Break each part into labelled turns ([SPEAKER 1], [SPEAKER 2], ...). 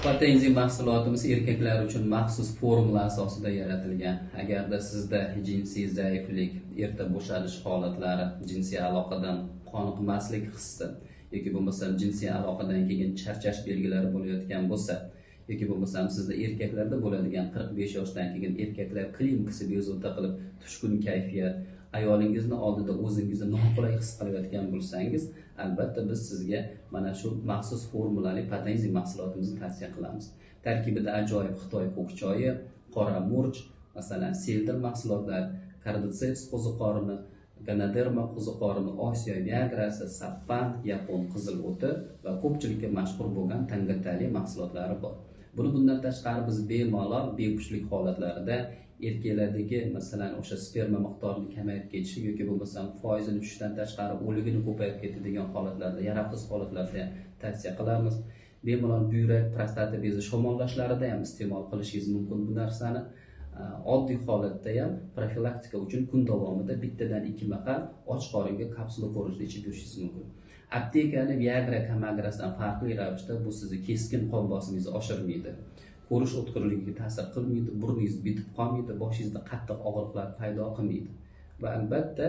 [SPEAKER 1] Potensiy mahsulotimiz erkaklar uchun maxsus formula asosida yaratilgan. Agarda sizda jinsiy zaiflik, erta bo'shalish holatlari, jinsiy aloqadan qoniqmaslik hissi yoki bo'lmasam jinsiy aloqadan keyin charchash belgilari bo'layotgan bo'lsa, yoki bo'lmasam sizda erkaklarda bo'ladigan 45 yoshdan keyin erkaklar klinikasi bezovta qilib tushkun kayfiyat, ayolingizni oldida o'zingizni noqulay his qilayotgan bo'lsangiz, albatta biz sizga mana shu maxsus formulali potensiy mahsulotimizni tavsiya qilamiz. Tarkibida ajoyib Xitoy ko'k choyi, qora murch, masalan, seldir mahsulotlar, kardiceps qo'ziqorini, ganaderma qo'ziqorini, Osiyo viagrasi, sappan, yapon qizil o'ti va ko'pchilikka mashhur bo'lgan tangatali mahsulotlari bor. Bundan tashqari biz bemalol bepushtlik holatlarida erkaklardagi masalan o'sha sperma miqdorining kamayib ketishi yoki bo'lmasam foizini tushishdan tashqari o'ligini ko'payib ketadigan holatlarda, yaroqsiz holatlarda tavsiya qilamiz. Bemalol buyrak, prostata bezi shamolashlarida ham iste'mol qilishingiz mumkin bu narsani. Oddiy holatda ham profilaktika uchun kun davomida bittadan 2 mahal och qoringa kapsula ko'rinishida ichib yurishingiz mumkin. Aptekani Viagra Kamagrasidan farqli ravishda bu sizni keskin qon bosimingizni oshirmaydi. Ko'rish o'tkirligiga ta'sir qilmaydi, burningiz bitib qolmaydi, boshingizda qattiq og'riqlar paydo qilmaydi va albatta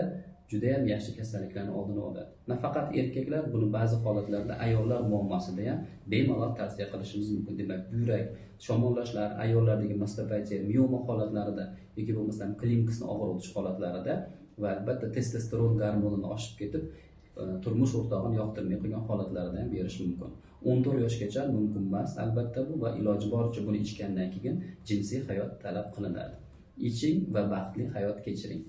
[SPEAKER 1] juda ham yaxshi kasalliklarning oldini oladi. Nafaqat erkaklar, buni ba'zi holatlarda ayollar muammosida ham bemalol tavsiya qilishimiz mumkin. Demak, buyrak, shamollashlar, ayollardagi masturbatsiya, mioma holatlarida yoki bo'lmasam klinikasini og'ir o'tish holatlarida va albatta testosteron gormonini oshib ketib, turmush o'rtog'ini yoqtirmay qolgan holatlarida ham berish mumkin. 14 yoshgacha mumkin emas albatta bu va iloji boricha buni ichgandan keyin jinsiy hayot talab qilinadi. Iching va baxtli hayot kechiring.